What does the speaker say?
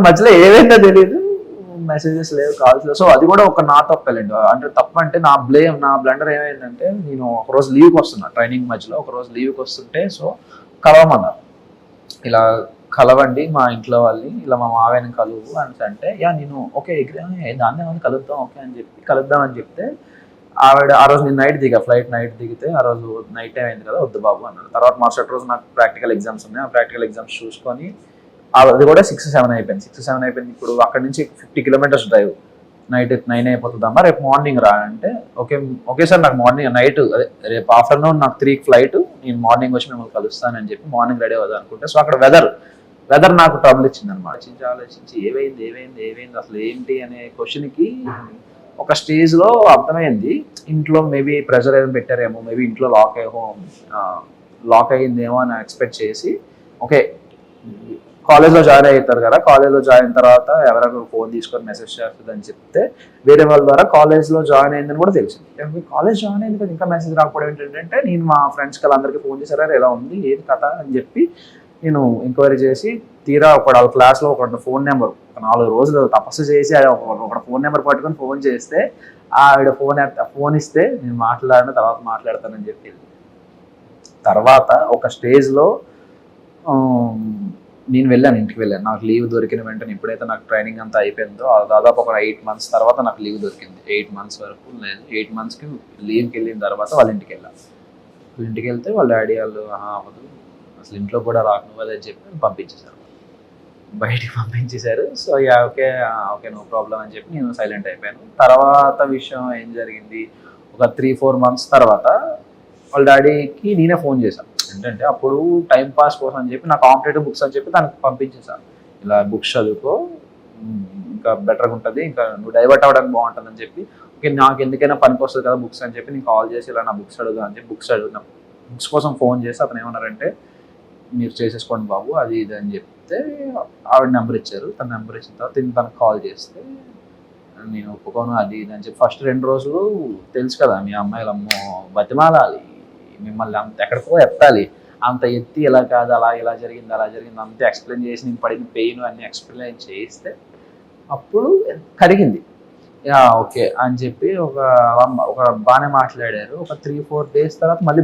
మధ్యలో ఏమైందో తెలియదు, మెసేజెస్ లేవు, కాల్స్ లేవు. సో అది కూడా ఒక నా తప్పలేండి. అంటే తప్ప అంటే నా బ్లండర్ ఏమైందంటే, నేను ఒకరోజు లీవ్కి వస్తున్నా, ట్రైనింగ్ మధ్యలో ఒకరోజు లీవ్కి వస్తుంటే, సో కలవమన్నారు. ఇలా కలవండి మా ఇంట్లో వాళ్ళని, ఇలా మా మావయ్యని కలువు అని అంటే, నేను ఓకే దాన్ని ఏమైనా కలుద్దాం ఓకే అని చెప్పి కలుద్దాం అని చెప్తే, ఆవిడ ఆ రోజు నేను నైట్ ఫ్లైట్ నైట్ దిగితే, ఆ రోజు నైట్ టైం అయింది కదా, వద్దు బాబు అన్నాడు. తర్వాత మరుసటి రోజు నాకు ప్రాక్టికల్ ఎగ్జామ్స్ ఉన్నాయి, ఆ ప్రాక్టికల్ ఎగ్జామ్స్ చూసుకొని అది కూడా 6-7 అయిపోయింది. 6-7 అయిపోయింది. ఇప్పుడు అక్కడ నుంచి 50 కిలోమీటర్స్ డ్రైవ్, నైట్ 9 అయిపోతుందమ్మా, రేపు మార్నింగ్ రా అంటే, ఓకే సార్, నాకు మార్నింగ్ నైట్ అదే రేపు ఆఫ్టర్నూన్ నాకు 3కి ఫ్లైట్, నేను మార్నింగ్ వచ్చి మిమ్మల్ని కలుస్తానని చెప్పి మార్నింగ్ రెడీ అవుదాం అనుకుంటే, సో అక్కడ వెదర్ నాకు ట్రబుల్ ఇచ్చింది అనమాట. ఆలోచించి ఏమైంది అసలు ఏంటి అనే క్వశ్చన్కి ఒక స్టేజ్లో అర్థమైంది, ఇంట్లో మేబీ ప్రెషర్ ఏదైనా పెట్టారేమో, మేబీ ఇంట్లో లాక్ అయ్యిందేమో అని ఎక్స్పెక్ట్ చేసి, ఓకే కాలేజ్లో జాయిన్ అవుతారు కదా, కాలేజ్లో జాయిన్ అయిన తర్వాత ఎవరెవరు ఫోన్ తీసుకొని మెసేజ్ చేస్తుంది అని చెప్తే, వేరే వాళ్ళ ద్వారా కాలేజ్లో జాయిన్ అయిందని కూడా తెలిసింది. కాలేజ్ జాయిన్ అయింది కదా ఇంకా మెసేజ్ రాకపోవడం ఏంటంటే, నేను మా ఫ్రెండ్స్కి వాళ్ళందరికీ ఫోన్ చేశారా, ఎలా ఉంది ఏది కథ అని చెప్పి నేను ఎంక్వైరీ చేసి, తీరా వాళ్ళ క్లాస్లో ఒక ఫోన్ నెంబర్ 4 రోజులు తపస్సు చేసి ఒక ఫోన్ నెంబర్ పట్టుకొని ఫోన్ చేస్తే, ఆవిడ ఫోన్ ఇస్తే నేను తర్వాత మాట్లాడతానని చెప్పి, తర్వాత ఒక స్టేజ్లో నేను ఇంటికి వెళ్ళాను. నాకు లీవ్ దొరికిన వెంటనే, ఎప్పుడైతే నాకు ట్రైనింగ్ అంతా అయిపోయిందో దాదాపు ఒక 8 months తర్వాత నాకు లీవ్ దొరికింది. 8 months వరకు లేదు, 8 monthsకి లీవ్కి వెళ్ళిన తర్వాత వాళ్ళ ఇంటికి వెళ్ళాను. ఇంటికి వెళ్తే వాళ్ళ డాడీ వాళ్ళు అవ్వదు అసలు ఇంట్లో కూడా రాకు అదే చెప్పి పంపించేశారు, బయటికి పంపించేశారు. సో ఓకే నో ప్రాబ్లం అని చెప్పి నేను సైలెంట్ అయిపోయాను. తర్వాత విషయం ఏం జరిగింది, ఒక 3-4 months తర్వాత వాళ్ళ డాడీకి నేనే ఫోన్ చేశాను. ఏంటంటే అప్పుడు టైం పాస్ కోసం అని చెప్పి నా కాంపిటేటివ్ బుక్స్ అని చెప్పి దానికి పంపించేశాను, ఇలా బుక్స్ చదువుకో ఇంకా బెటర్గా ఉంటుంది, ఇంకా నువ్వు డైవర్ట్ అవ్వడానికి బాగుంటుంది అని చెప్పి, ఓకే నాకు ఎందుకైనా పనికి వస్తుంది కదా బుక్స్ అని చెప్పి నేను కాల్ చేసి, ఇలా నా బుక్స్ అడుగుదా అని చెప్పి బుక్స్ కోసం ఫోన్ చేసి, అతను ఏమన్నారంటే, మీరు చేసేసుకోండి బాబు అది ఇది అని చెప్తే, ఆవిడ నెంబర్ ఇచ్చారు. తన నెంబర్ ఇచ్చిన తర్వాత తనకు కాల్ చేస్తే, నేను ఒప్పుకోను అది ఇది అని చెప్పి, ఫస్ట్ 2 రోజులు తెలుసు కదా మీ అమ్మాయిలు, అమ్మో బతిమాలాలి మిమ్మల్ని, అంత ఎక్కడికో ఎత్తాలి, అంత ఎత్తి ఇలా కాదు ఇలా జరిగింది అంతే ఎక్స్ప్లెయిన్ చేసి, నేను పడిన పెయిన్ అన్ని ఎక్స్ప్లెయిన్ చేస్తే అప్పుడు కరిగింది. ఓకే అని చెప్పి ఒక బాగానే మాట్లాడారు. ఒక 3-4 days తర్వాత మళ్ళీ